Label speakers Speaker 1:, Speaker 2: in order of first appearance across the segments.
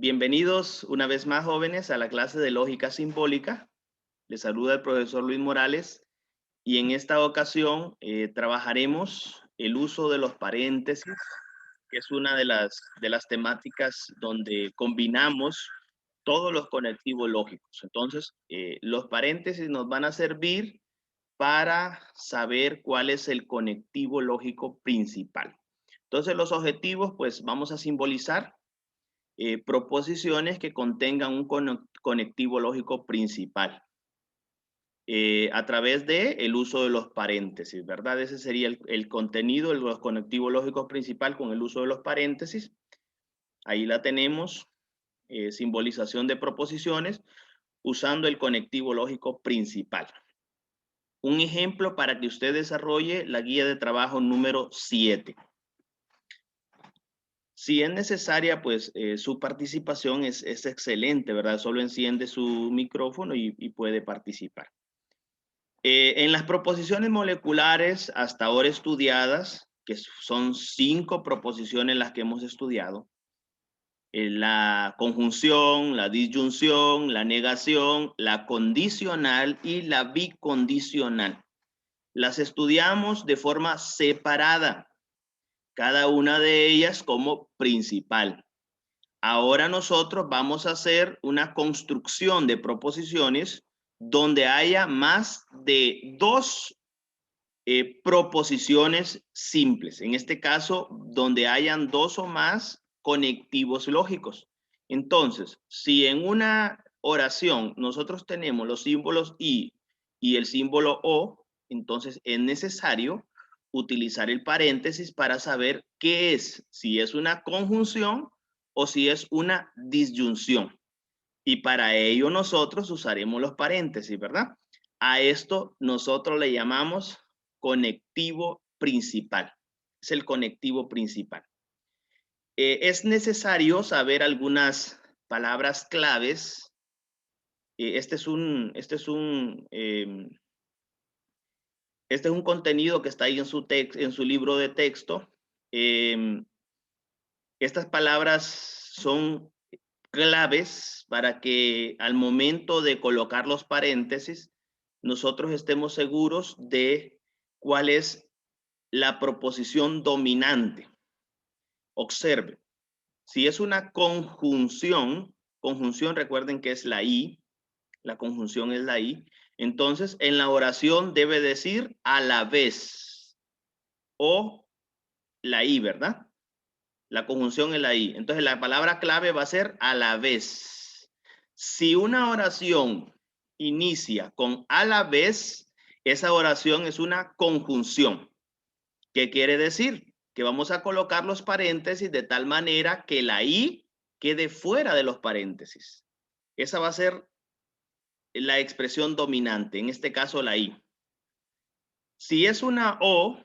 Speaker 1: Bienvenidos una vez más, jóvenes, a la clase de lógica simbólica. Les saluda el profesor Luis Morales y en esta ocasión trabajaremos el uso de los paréntesis, que es una de las temáticas donde combinamos todos los conectivos lógicos. Entonces, los paréntesis nos van a servir para saber cuál es el conectivo lógico principal. Entonces, los objetivos, pues vamos a simbolizar proposiciones que contengan un conectivo lógico principal a través de el uso de los paréntesis, ¿verdad? Ese sería el contenido de los conectivos lógicos principal con el uso de los paréntesis. Ahí la tenemos, simbolización de proposiciones usando el conectivo lógico principal. Un ejemplo para que usted desarrolle la guía de trabajo número 7. Si es necesaria, pues su participación es excelente, ¿verdad? Solo enciende su micrófono y puede participar. En las proposiciones moleculares hasta ahora estudiadas, que son 5 proposiciones las que hemos estudiado, la conjunción, la disyunción, la negación, la condicional y la bicondicional. Las estudiamos de forma separada, cada una de ellas como principal. Ahora nosotros vamos a hacer una construcción de proposiciones donde haya más de 2 proposiciones simples. En este caso, donde hayan 2 o más conectivos lógicos. Entonces, si en una oración nosotros tenemos los símbolos y el símbolo o, entonces es necesario utilizar el paréntesis para saber qué es, si es una conjunción o si es una disyunción. Y para ello nosotros usaremos los paréntesis, ¿verdad? A esto nosotros le llamamos conectivo principal. Es el conectivo principal. Es necesario saber algunas palabras claves. Este es un contenido que está ahí en su libro de texto. Estas palabras son claves para que al momento de colocar los paréntesis, nosotros estemos seguros de cuál es la proposición dominante. Observe, si es una conjunción, recuerden que es la I, la conjunción es la I, entonces en la oración debe decir a la vez o la I, ¿verdad? La conjunción es la I. Entonces la palabra clave va a ser a la vez. Si una oración inicia con a la vez, esa oración es una conjunción. ¿Qué quiere decir? Que vamos a colocar los paréntesis de tal manera que la I quede fuera de los paréntesis. Esa va a ser la expresión dominante, en este caso la I. Si es una O,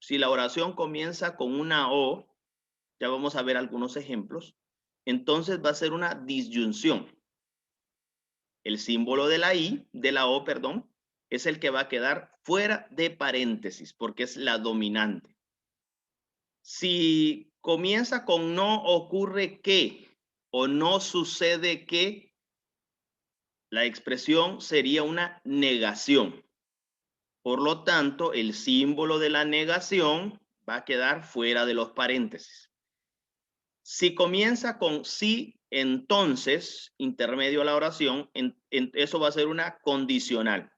Speaker 1: si la oración comienza con una O, ya vamos a ver algunos ejemplos, entonces va a ser una disyunción. El símbolo de la I, de la O, perdón, es el que va a quedar fuera de paréntesis porque es la dominante. Si comienza con no ocurre que o no sucede que, la expresión sería una negación. Por lo tanto, el símbolo de la negación va a quedar fuera de los paréntesis. Si comienza con sí, entonces, intermedio a la oración, eso va a ser una condicional.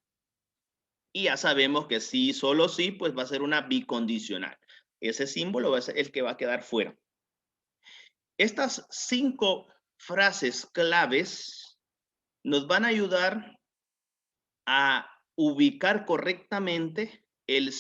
Speaker 1: Y ya sabemos que sí, solo sí, pues va a ser una bicondicional. Ese símbolo va a ser el que va a quedar fuera. Estas 5 frases claves nos van a ayudar a ubicar correctamente el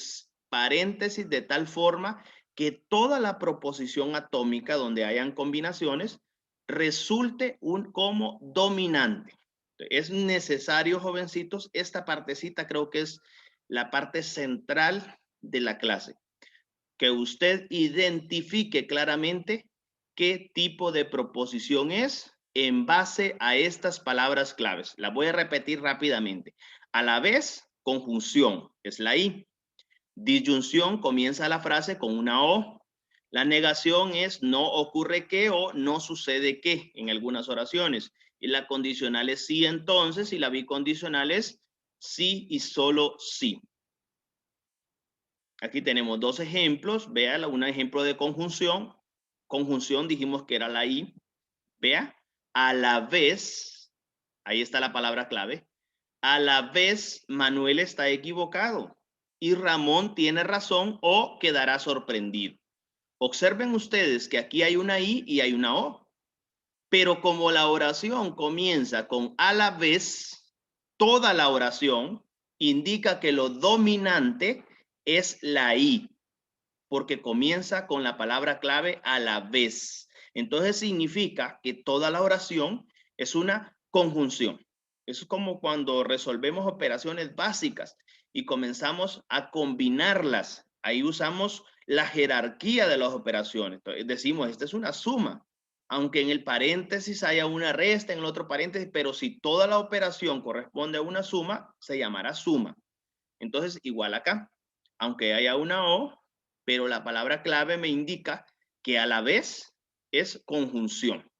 Speaker 1: paréntesis de tal forma que toda la proposición atómica donde hayan combinaciones resulte como dominante. Es necesario, jovencitos, esta partecita creo que es la parte central de la clase, que usted identifique claramente qué tipo de proposición es en base a estas palabras claves. Las voy a repetir rápidamente. A la vez, conjunción, es la I. Disyunción, comienza la frase con una O. La negación es no ocurre que o no sucede que en algunas oraciones. Y la condicional es sí entonces y la bicondicional es sí y solo sí. Aquí tenemos dos ejemplos. Vea un ejemplo de conjunción. Conjunción dijimos que era la I. Vea, a la vez, ahí está la palabra clave. A la vez Manuel está equivocado y Ramón tiene razón o quedará sorprendido. Observen ustedes que aquí hay una I y hay una O. Pero como la oración comienza con a la vez, toda la oración indica que lo dominante es la I, porque comienza con la palabra clave a la vez. Entonces significa que toda la oración es una conjunción. Es como cuando resolvemos operaciones básicas y comenzamos a combinarlas. Ahí usamos la jerarquía de las operaciones. Entonces, decimos, esta es una suma, aunque en el paréntesis haya una resta, en el otro paréntesis, pero si toda la operación corresponde a una suma, se llamará suma. Entonces, igual acá, aunque haya una O, pero la palabra clave me indica que a la vez es conjunción.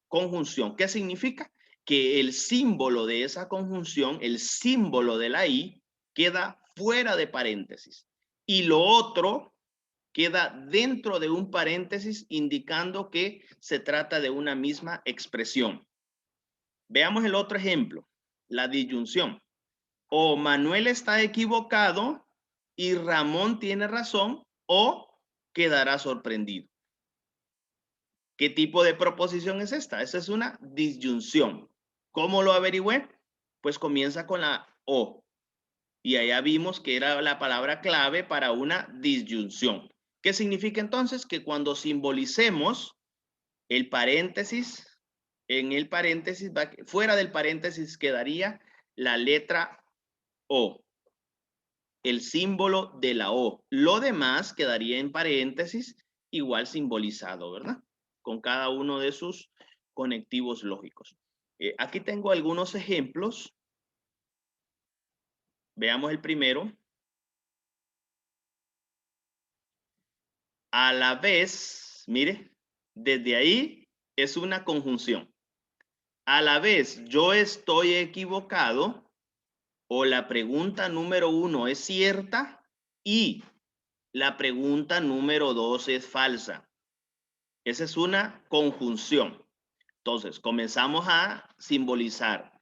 Speaker 1: Conjunción, ¿qué significa? Que el símbolo de esa conjunción, el símbolo de la I, queda fuera de paréntesis. Y lo otro queda dentro de un paréntesis indicando que se trata de una misma expresión. Veamos el otro ejemplo, la disyunción. O Manuel está equivocado y Ramón tiene razón o quedará sorprendido. ¿Qué tipo de proposición es esta? Esa es una disyunción. ¿Cómo lo averigüé? Pues comienza con la O. Y allá vimos que era la palabra clave para una disyunción. ¿Qué significa entonces? Que cuando simbolicemos el paréntesis, en el paréntesis, fuera del paréntesis quedaría la letra O, el símbolo de la O. Lo demás quedaría en paréntesis, igual simbolizado, ¿verdad? Con cada uno de sus conectivos lógicos. Aquí tengo algunos ejemplos. Veamos el primero. A la vez, mire, desde ahí es una conjunción. A la vez yo estoy equivocado o la pregunta número 1 es cierta y la pregunta número 2 es falsa. Esa es una conjunción. Entonces, comenzamos a simbolizar.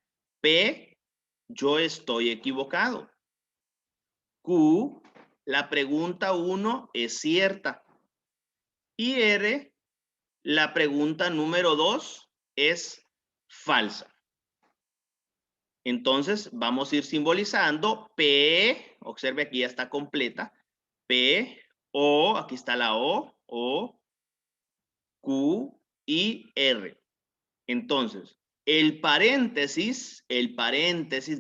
Speaker 1: P, yo estoy equivocado. Q, la pregunta 1 es cierta. Y R, la pregunta número 2 es falsa. Entonces, vamos a ir simbolizando P, observe aquí ya está completa. P, O, aquí está la O, Q y R. Entonces, el paréntesis,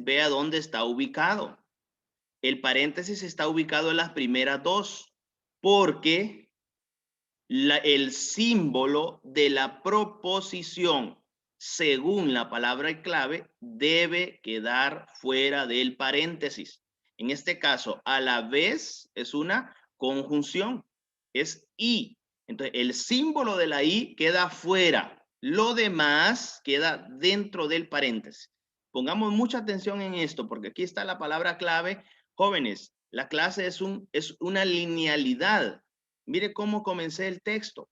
Speaker 1: vea dónde está ubicado. El paréntesis está ubicado en las primeras dos, porque el símbolo de la proposición, según la palabra clave, debe quedar fuera del paréntesis. En este caso, a la vez es una conjunción, es I. Entonces, el símbolo de la I queda fuera. Lo demás queda dentro del paréntesis. Pongamos mucha atención en esto, porque aquí está la palabra clave. Jóvenes, la clase es una linealidad. Mire cómo comencé el texto,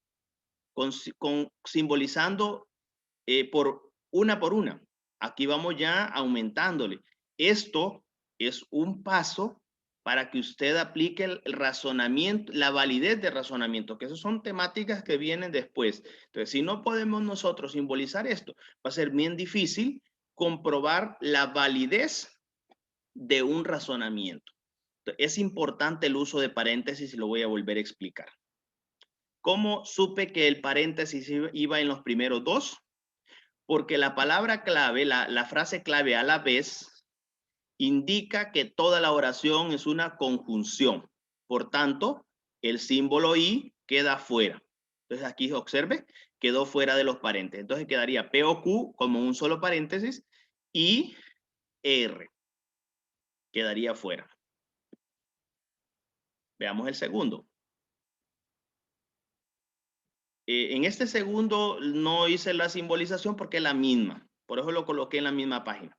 Speaker 1: simbolizando por una. Aquí vamos ya aumentándole. Esto es un paso para que usted aplique el razonamiento, la validez de razonamiento, que esas son temáticas que vienen después. Entonces, si no podemos nosotros simbolizar esto, va a ser bien difícil comprobar la validez de un razonamiento. Entonces, es importante el uso de paréntesis y lo voy a volver a explicar. ¿Cómo supe que el paréntesis iba en los primeros dos? Porque la palabra clave, la frase clave a la vez, indica que toda la oración es una conjunción. Por tanto, el símbolo I queda fuera. Entonces aquí observe, quedó fuera de los paréntesis. Entonces quedaría P o Q como un solo paréntesis y R quedaría fuera. Veamos el segundo. En este segundo no hice la simbolización porque es la misma. Por eso lo coloqué en la misma página.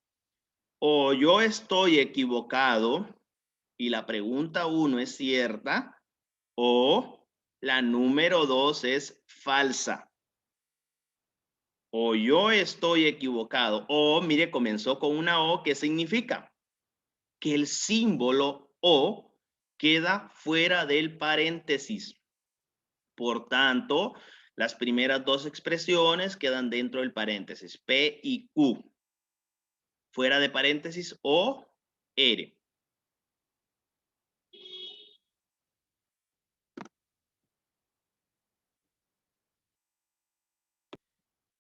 Speaker 1: O yo estoy equivocado y la pregunta 1 es cierta, o la número 2 es falsa. O yo estoy equivocado, o mire, comenzó con una O, ¿qué significa? Que el símbolo O queda fuera del paréntesis. Por tanto, las primeras dos expresiones quedan dentro del paréntesis, P y Q. Fuera de paréntesis, O, R.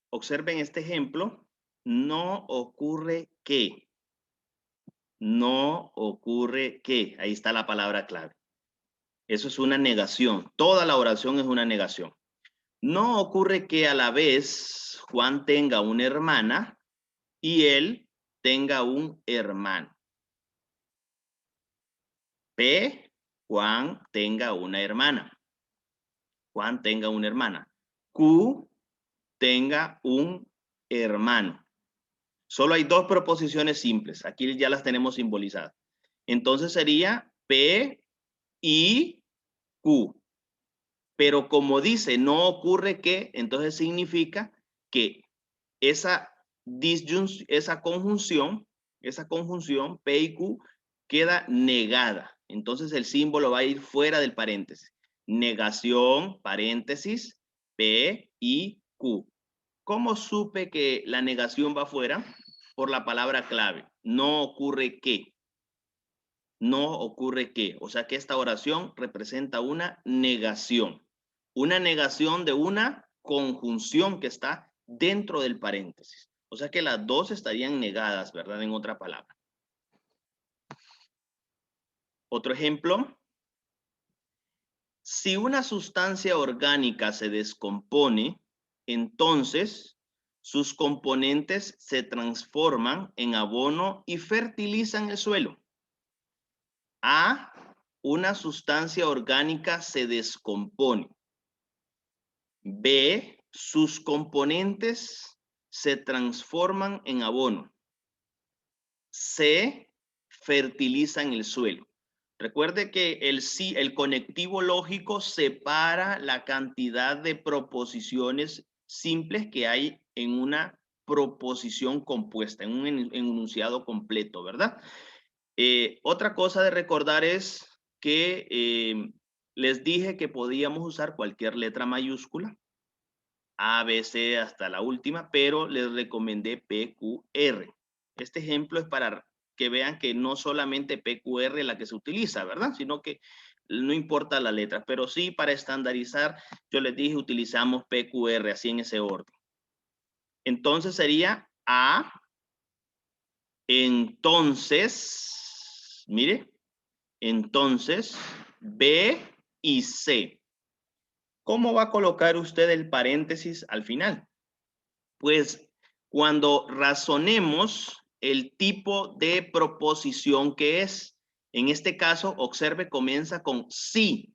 Speaker 1: Observen este ejemplo. No ocurre que. No ocurre que. Ahí está la palabra clave. Eso es una negación. Toda la oración es una negación. No ocurre que a la vez Juan tenga una hermana y él tenga un hermano. P, Juan tenga una hermana. Juan tenga una hermana. Q, tenga un hermano. Solo hay dos proposiciones simples. Aquí ya las tenemos simbolizadas. Entonces sería P y Q. Pero como dice, no ocurre que, entonces significa que esa conjunción, P y Q, queda negada. Entonces el símbolo va a ir fuera del paréntesis. Negación, paréntesis, P y Q. ¿Cómo supe que la negación va fuera? Por la palabra clave. No ocurre que. No ocurre que. O sea que esta oración representa una negación. Una negación de una conjunción que está dentro del paréntesis. O sea que las dos estarían negadas, ¿verdad? En otra palabra. Otro ejemplo. Si una sustancia orgánica se descompone, entonces sus componentes se transforman en abono y fertilizan el suelo. A, una sustancia orgánica se descompone. B, sus componentes se transforman en abono. C, fertilizan el suelo. Recuerde que el conectivo lógico separa la cantidad de proposiciones simples que hay en una proposición compuesta, en un enunciado completo, ¿verdad? Otra cosa de recordar es que les dije que podíamos usar cualquier letra mayúscula, A, B, C hasta la última, pero les recomendé PQR. Este ejemplo es para que vean que no solamente PQR es la que se utiliza, ¿verdad? Sino que no importa la letra, pero sí para estandarizar, yo les dije utilizamos PQR, así en ese orden. Entonces sería A, entonces, mire, entonces B y C. ¿Cómo va a colocar usted el paréntesis al final? Pues cuando razonemos el tipo de proposición que es. En este caso, observe, comienza con sí.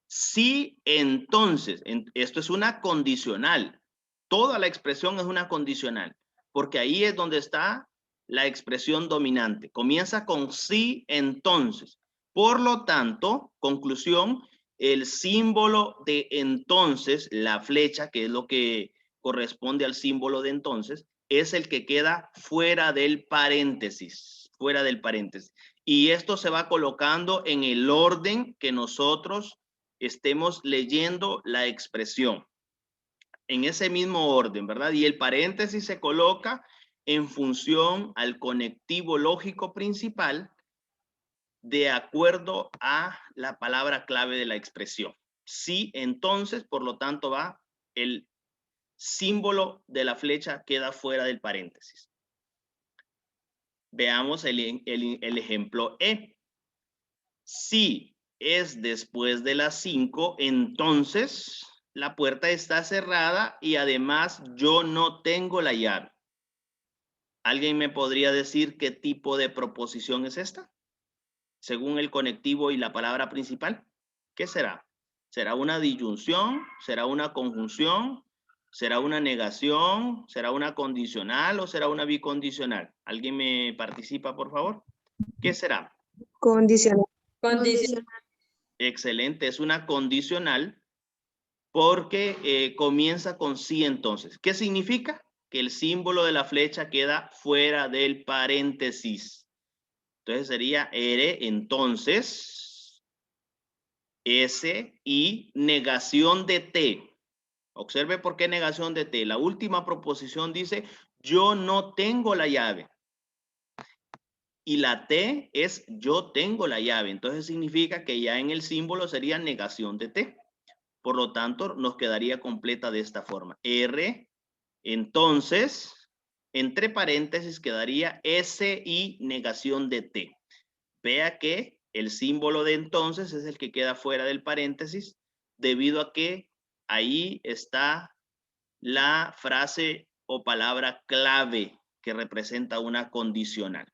Speaker 1: Sí, entonces. Esto es una condicional. Toda la expresión es una condicional, porque ahí es donde está la expresión dominante. Comienza con sí, entonces. Por lo tanto, conclusión, el símbolo de entonces, la flecha, que es lo que corresponde al símbolo de entonces, es el que queda fuera del paréntesis, fuera del paréntesis. Y esto se va colocando en el orden que nosotros estemos leyendo la expresión. En ese mismo orden, ¿verdad? Y el paréntesis se coloca en función al conectivo lógico principal de acuerdo a la palabra clave de la expresión. Sí, entonces, por lo tanto, va el símbolo de la flecha queda fuera del paréntesis. Veamos el ejemplo E. Si es después de las 5, entonces la puerta está cerrada y además yo no tengo la llave. ¿Alguien me podría decir qué tipo de proposición es esta? Según el conectivo y la palabra principal, ¿qué será? ¿Será una disyunción? ¿Será una conjunción? ¿Será una negación? ¿Será una condicional o será una bicondicional? ¿Alguien me participa, por favor? ¿Qué será?
Speaker 2: Condicional.
Speaker 3: Condicional.
Speaker 1: Excelente, es una condicional porque comienza con sí entonces. ¿Qué significa? Que el símbolo de la flecha queda fuera del paréntesis. Entonces sería R, entonces, S y negación de T. Observe por qué negación de T. La última proposición dice, yo no tengo la llave. Y la T es yo tengo la llave. Entonces significa que ya en el símbolo sería negación de T. Por lo tanto, nos quedaría completa de esta forma. R, entonces, entre paréntesis quedaría S y negación de T. Vea que el símbolo de entonces es el que queda fuera del paréntesis debido a que ahí está la frase o palabra clave que representa una condicional.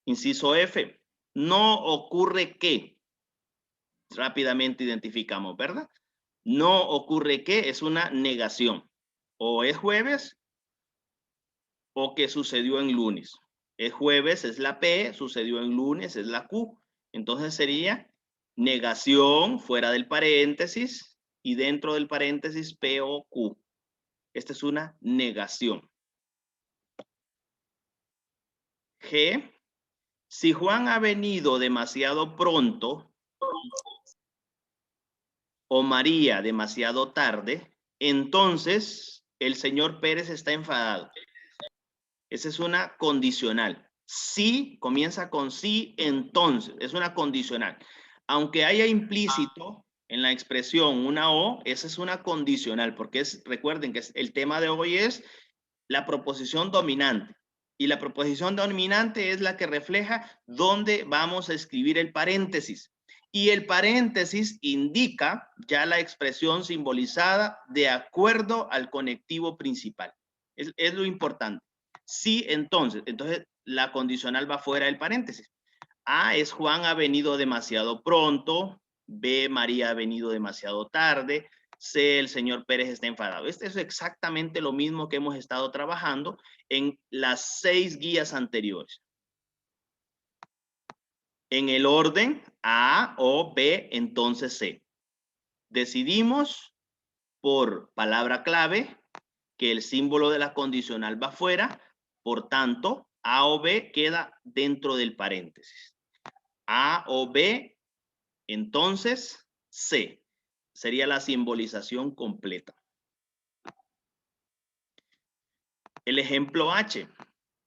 Speaker 1: Inciso F. No ocurre que. Rápidamente identificamos, ¿verdad? No ocurre que es una negación. O es jueves o que sucedió en lunes. Es jueves, es la P, sucedió en lunes, es la Q. Entonces sería negación fuera del paréntesis y dentro del paréntesis P o Q. Esta es una negación. G. Si Juan ha venido demasiado pronto o María demasiado tarde, entonces el señor Pérez está enfadado. Esa es una condicional. Si comienza con sí, entonces es una condicional. Aunque haya implícito en la expresión una O, esa es una condicional, porque recuerden que el tema de hoy es la proposición dominante. Y la proposición dominante es la que refleja dónde vamos a escribir el paréntesis. Y el paréntesis indica ya la expresión simbolizada de acuerdo al conectivo principal. Es lo importante. Sí, entonces la condicional va fuera del paréntesis. A es Juan ha venido demasiado pronto. B, María ha venido demasiado tarde. C, el señor Pérez está enfadado. Este es exactamente lo mismo que hemos estado trabajando en las 6 guías anteriores. En el orden A o B, entonces C. Decidimos por palabra clave que el símbolo de la condicional va fuera, por tanto, A o B queda dentro del paréntesis. A o B, entonces C. Sería la simbolización completa. El ejemplo H.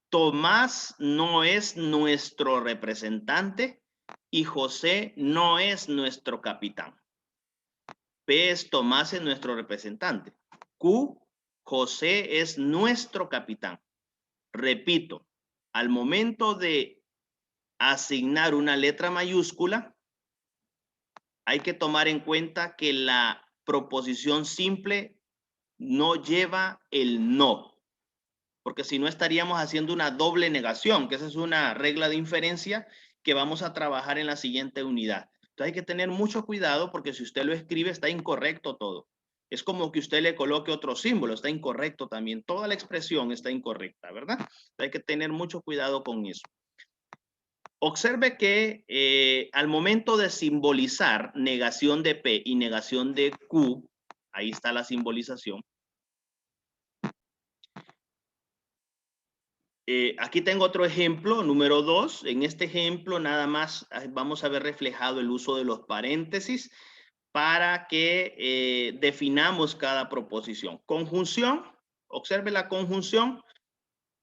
Speaker 1: Tomás no es nuestro representante y José no es nuestro capitán. P es Tomás es nuestro representante. Q, José es nuestro capitán. Repito, al momento de asignar una letra mayúscula, hay que tomar en cuenta que la proposición simple no lleva el no, porque si no estaríamos haciendo una doble negación, que esa es una regla de inferencia que vamos a trabajar en la siguiente unidad. Entonces hay que tener mucho cuidado porque si usted lo escribe está incorrecto todo. Es como que usted le coloque otro símbolo, está incorrecto también. Toda la expresión está incorrecta, ¿verdad? Entonces hay que tener mucho cuidado con eso. Observe que al momento de simbolizar negación de P y negación de Q, ahí está la simbolización. Aquí tengo otro ejemplo, número 2. En este ejemplo nada más vamos a ver reflejado el uso de los paréntesis para que definamos cada proposición. Conjunción, observe la conjunción.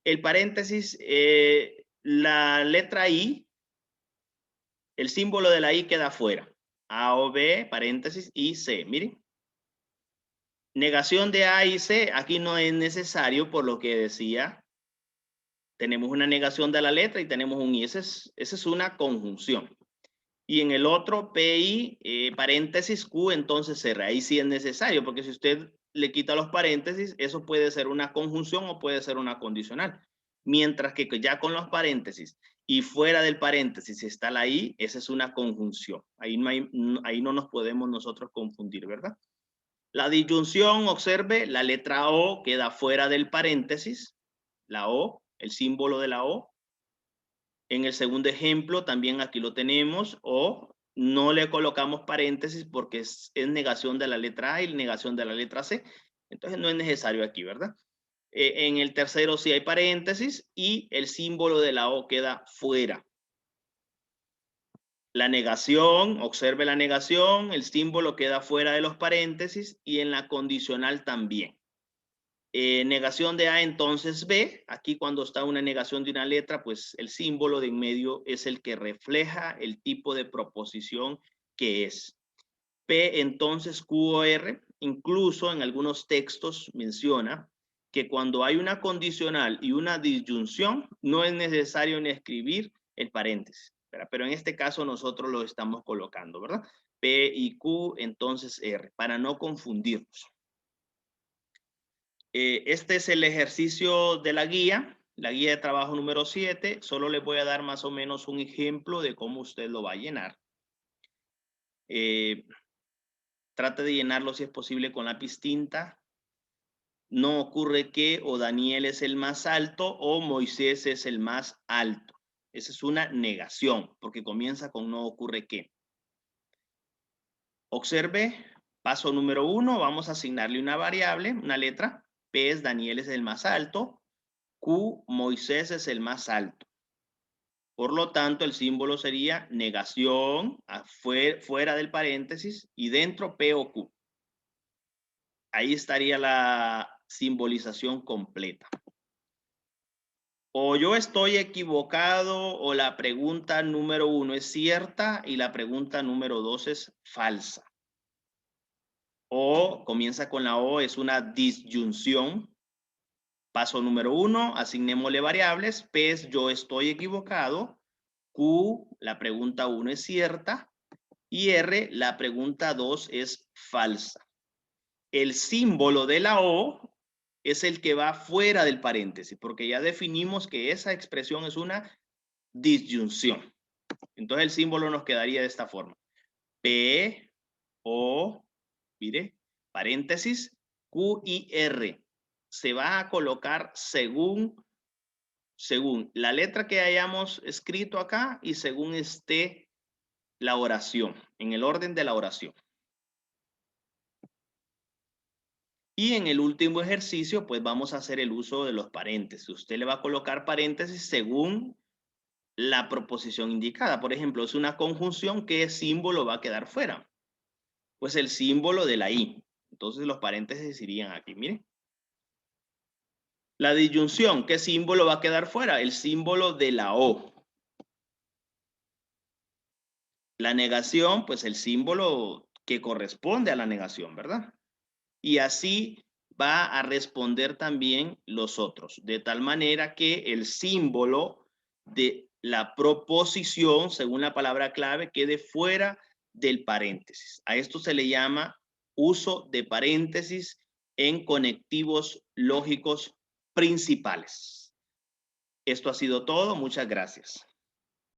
Speaker 1: El paréntesis, la letra I, el símbolo de la I queda fuera. A o B, paréntesis, I, C. Miren. Negación de A y C, aquí no es necesario por lo que decía. Tenemos una negación de la letra y tenemos un I. Esa es una conjunción. Y en el otro, PI, paréntesis, Q, entonces R. Ahí sí es necesario, porque si usted le quita los paréntesis, eso puede ser una conjunción o puede ser una condicional. Mientras que ya con los paréntesis y fuera del paréntesis está la I, esa es una conjunción. Ahí no nos podemos nosotros confundir, ¿verdad? La disyunción, observe, la letra O queda fuera del paréntesis, la O, el símbolo de la O. En el segundo ejemplo también aquí lo tenemos, O, no le colocamos paréntesis porque es negación de la letra A y negación de la letra C, entonces no es necesario aquí, ¿verdad? En el tercero sí hay paréntesis y el símbolo de la O queda fuera. La negación, observe la negación, el símbolo queda fuera de los paréntesis y en la condicional también. Negación de A, entonces B. Aquí cuando está una negación de una letra, pues el símbolo de en medio es el que refleja el tipo de proposición que es. P, entonces Q o R, incluso en algunos textos menciona que cuando hay una condicional y una disyunción, no es necesario ni escribir el paréntesis. Pero en este caso nosotros lo estamos colocando, ¿verdad? P y Q, entonces R, para no confundirnos. Este es el ejercicio de la guía de trabajo número 7. Solo les voy a dar más o menos un ejemplo de cómo usted lo va a llenar. Trate de llenarlo si es posible con lápiz tinta. No ocurre que o Daniel es el más alto o Moisés es el más alto. Esa es una negación, porque comienza con no ocurre que. Observe, paso número 1, vamos a asignarle una variable, una letra. P es Daniel es el más alto. Q, Moisés es el más alto. Por lo tanto, el símbolo sería negación, fuera del paréntesis, y dentro P o Q. Ahí estaría la simbolización completa. O yo estoy equivocado o la pregunta número 1 es cierta y la pregunta número 2 es falsa. O comienza con la O, es una disyunción. Paso número 1, asignémosle variables. P es yo estoy equivocado. Q, la pregunta 1 es cierta. Y R, la pregunta 2 es falsa. El símbolo de la O es el que va fuera del paréntesis, porque ya definimos que esa expresión es una disyunción. Entonces el símbolo nos quedaría de esta forma. P, O, mire, paréntesis, Q y R. Se va a colocar según la letra que hayamos escrito acá y según esté la oración, en el orden de la oración. Y en el último ejercicio, pues vamos a hacer el uso de los paréntesis. Usted le va a colocar paréntesis según la proposición indicada. Por ejemplo, es una conjunción, ¿qué símbolo va a quedar fuera? Pues el símbolo de la I. Entonces los paréntesis irían aquí, miren. La disyunción, ¿qué símbolo va a quedar fuera? El símbolo de la O. La negación, pues el símbolo que corresponde a la negación, ¿verdad? Y así va a responder también los otros, de tal manera que el símbolo de la proposición, según la palabra clave, quede fuera del paréntesis. A esto se le llama uso de paréntesis en conectivos lógicos principales. Esto ha sido todo. Muchas gracias.